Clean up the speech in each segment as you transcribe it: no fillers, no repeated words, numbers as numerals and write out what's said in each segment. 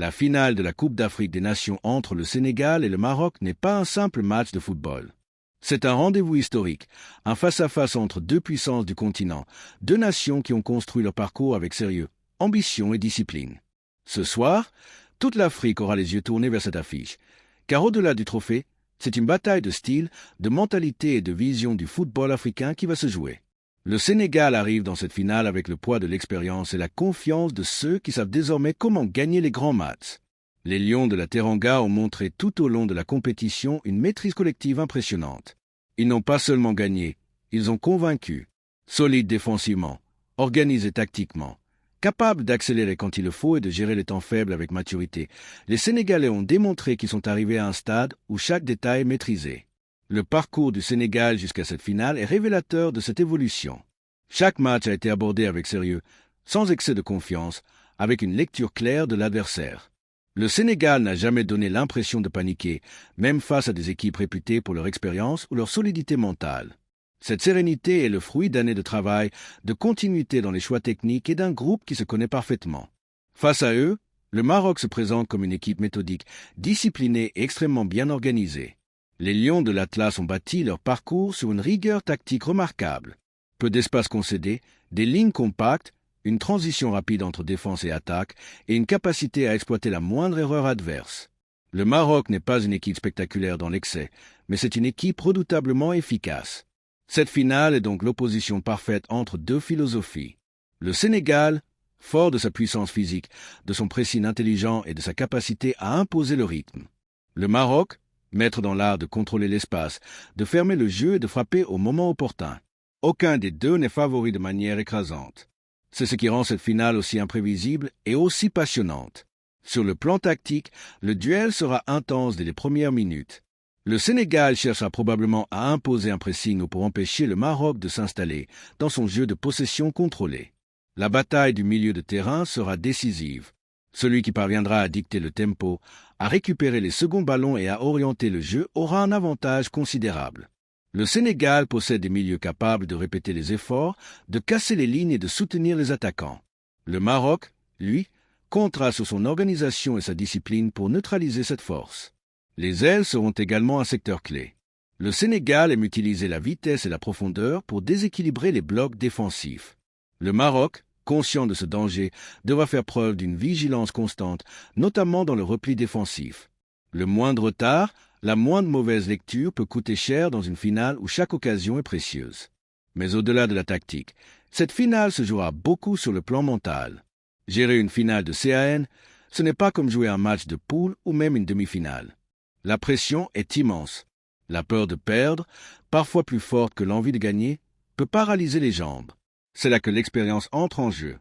La finale de la Coupe d'Afrique des Nations entre le Sénégal et le Maroc n'est pas un simple match de football. C'est un rendez-vous historique, un face-à-face entre deux puissances du continent, deux nations qui ont construit leur parcours avec sérieux, ambition et discipline. Ce soir, toute l'Afrique aura les yeux tournés vers cette affiche, car au-delà du trophée, c'est une bataille de style, de mentalité et de vision du football africain qui va se jouer. Le Sénégal arrive dans cette finale avec le poids de l'expérience et la confiance de ceux qui savent désormais comment gagner les grands matchs. Les Lions de la Teranga ont montré tout au long de la compétition une maîtrise collective impressionnante. Ils n'ont pas seulement gagné, ils ont convaincu. Solides défensivement, organisés tactiquement, capables d'accélérer quand il le faut et de gérer les temps faibles avec maturité, les Sénégalais ont démontré qu'ils sont arrivés à un stade où chaque détail est maîtrisé. Le parcours du Sénégal jusqu'à cette finale est révélateur de cette évolution. Chaque match a été abordé avec sérieux, sans excès de confiance, avec une lecture claire de l'adversaire. Le Sénégal n'a jamais donné l'impression de paniquer, même face à des équipes réputées pour leur expérience ou leur solidité mentale. Cette sérénité est le fruit d'années de travail, de continuité dans les choix techniques et d'un groupe qui se connaît parfaitement. Face à eux, le Maroc se présente comme une équipe méthodique, disciplinée et extrêmement bien organisée. Les Lions de l'Atlas ont bâti leur parcours sur une rigueur tactique remarquable. Peu d'espace concédé, des lignes compactes, une transition rapide entre défense et attaque et une capacité à exploiter la moindre erreur adverse. Le Maroc n'est pas une équipe spectaculaire dans l'excès, mais c'est une équipe redoutablement efficace. Cette finale est donc l'opposition parfaite entre deux philosophies. Le Sénégal, fort de sa puissance physique, de son pressing intelligent et de sa capacité à imposer le rythme. Le Maroc, maître dans l'art de contrôler l'espace, de fermer le jeu et de frapper au moment opportun. Aucun des deux n'est favori de manière écrasante. C'est ce qui rend cette finale aussi imprévisible et aussi passionnante. Sur le plan tactique, le duel sera intense dès les premières minutes. Le Sénégal cherchera probablement à imposer un pressing pour empêcher le Maroc de s'installer dans son jeu de possession contrôlé. La bataille du milieu de terrain sera décisive. Celui qui parviendra à dicter le tempo, à récupérer les seconds ballons et à orienter le jeu aura un avantage considérable. Le Sénégal possède des milieux capables de répéter les efforts, de casser les lignes et de soutenir les attaquants. Le Maroc, lui, comptera sur son organisation et sa discipline pour neutraliser cette force. Les ailes seront également un secteur clé. Le Sénégal aime utiliser la vitesse et la profondeur pour déséquilibrer les blocs défensifs. Le Maroc, conscient de ce danger, devra faire preuve d'une vigilance constante, notamment dans le repli défensif. Le moindre retard, la moindre mauvaise lecture peut coûter cher dans une finale où chaque occasion est précieuse. Mais au-delà de la tactique, cette finale se jouera beaucoup sur le plan mental. Gérer une finale de CAN, ce n'est pas comme jouer un match de poule ou même une demi-finale. La pression est immense. La peur de perdre, parfois plus forte que l'envie de gagner, peut paralyser les jambes. C'est là que l'expérience entre en jeu.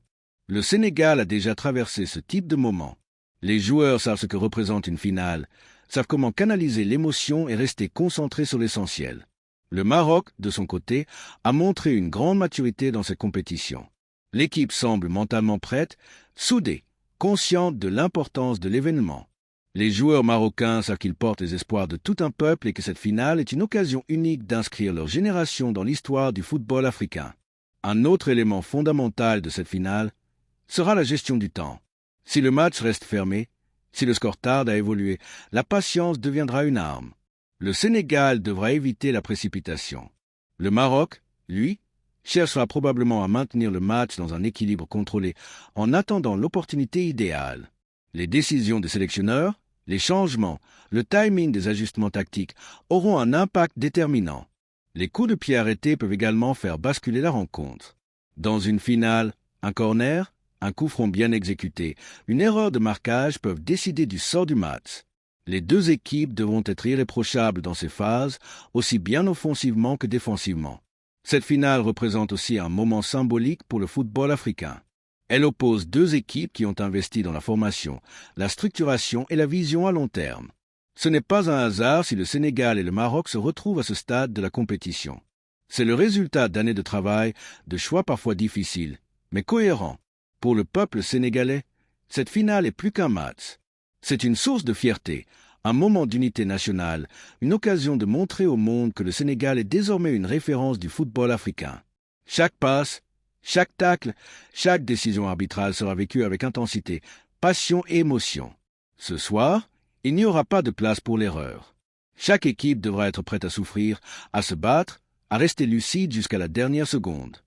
Le Sénégal a déjà traversé ce type de moment. Les joueurs savent ce que représente une finale, savent comment canaliser l'émotion et rester concentrés sur l'essentiel. Le Maroc, de son côté, a montré une grande maturité dans cette compétition. L'équipe semble mentalement prête, soudée, consciente de l'importance de l'événement. Les joueurs marocains savent qu'ils portent les espoirs de tout un peuple et que cette finale est une occasion unique d'inscrire leur génération dans l'histoire du football africain. Un autre élément fondamental de cette finale sera la gestion du temps. Si le match reste fermé, si le score tarde à évoluer, la patience deviendra une arme. Le Sénégal devra éviter la précipitation. Le Maroc, lui, cherchera probablement à maintenir le match dans un équilibre contrôlé en attendant l'opportunité idéale. Les décisions des sélectionneurs, les changements, le timing des ajustements tactiques auront un impact déterminant. Les coups de pied arrêtés peuvent également faire basculer la rencontre. Dans une finale, un corner, un coup franc bien exécuté, une erreur de marquage peuvent décider du sort du match. Les deux équipes devront être irréprochables dans ces phases, aussi bien offensivement que défensivement. Cette finale représente aussi un moment symbolique pour le football africain. Elle oppose deux équipes qui ont investi dans la formation, la structuration et la vision à long terme. Ce n'est pas un hasard si le Sénégal et le Maroc se retrouvent à ce stade de la compétition. C'est le résultat d'années de travail, de choix parfois difficiles, mais cohérents. Pour le peuple sénégalais, cette finale est plus qu'un match. C'est une source de fierté, un moment d'unité nationale, une occasion de montrer au monde que le Sénégal est désormais une référence du football africain. Chaque passe, chaque tacle, chaque décision arbitrale sera vécue avec intensité, passion et émotion. Ce soir, il n'y aura pas de place pour l'erreur. Chaque équipe devra être prête à souffrir, à se battre, à rester lucide jusqu'à la dernière seconde.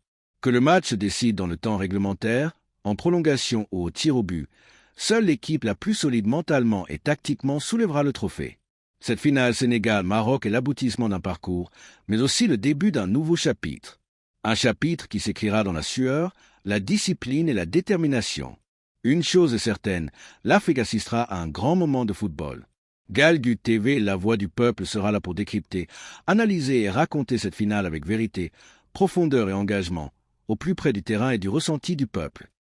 Que le match se décide dans le temps réglementaire, en prolongation ou au tir au but, seule l'équipe la plus solide mentalement et tactiquement soulèvera le trophée. Cette finale Sénégal-Maroc est l'aboutissement d'un parcours, mais aussi le début d'un nouveau chapitre. Un chapitre qui s'écrira dans la sueur, la discipline et la détermination. Une chose est certaine, l'Afrique assistera à un grand moment de football. Galgut TV, la voix du peuple, sera là pour décrypter, analyser et raconter cette finale avec vérité, profondeur et engagement, au plus près du terrain et du ressenti du peuple.